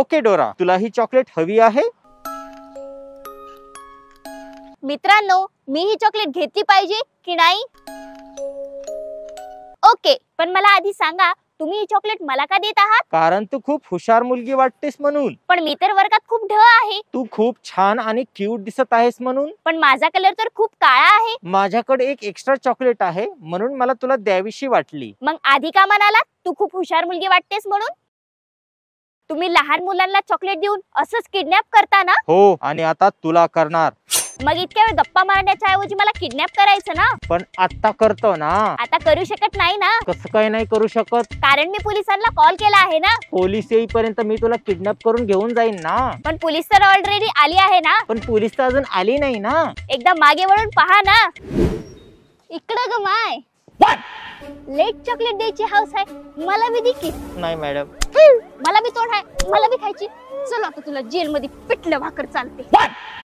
Okay डोरा, तुला ही chocolate हवी आहे? मित्रांनो, मी ही चॉकलेट घेतली पाहिजे की नाही? ओके, पण मला आधी सांगा, तुम्ही ही चॉकलेट मला का देत आहात? कारण तू खूप हुशार मुलगी वाटतेस म्हणून. पण मी तर वर्गात खूप ढ आहे. तू खूप छान आणि क्यूट दिसत आहेस म्हणून. पण माझा कलर तर खूप काळा आहे. माझ्याकडे एक एक्स्ट्रा चॉकलेट आहे म्हणून मला तुला द्यावीशी वाटली. मग आधी का म्हणाला तू खूप हुशार मुलगी वाटतेस म्हणून? तुम्ही लहान मुलांना चॉकलेट देऊन असंच किडनॅप करता ना? हो, आणि आता तुला करणार. मग इतक्या वेळ गप्पा मारण्याच्या ऐवजी मला किडनॅप करायचं ना? पण आता करतो ना. आता करू शकत नाही ना? कसं काय नाही करू शकत? कारण मी पोलिसांना कॉल केला आहे ना. पोलीस येईपर्यंत मी तुला किडनॅप करून घेऊन जाईन ना. पण पोलीस तर ऑलरेडी आली आहे ना. पण पोलीस तर अजून आली नाही ना. एकदा मागे वळून पहा ना. इकडं ग माय. लेट चॉकलेट द्यायची हाऊस आहे. मला बी दे की. नाही मॅडम. मला बी तोड आहे. मला बी खायची. चल आता तुला जेल मध्ये पिठलं भाकर चालते.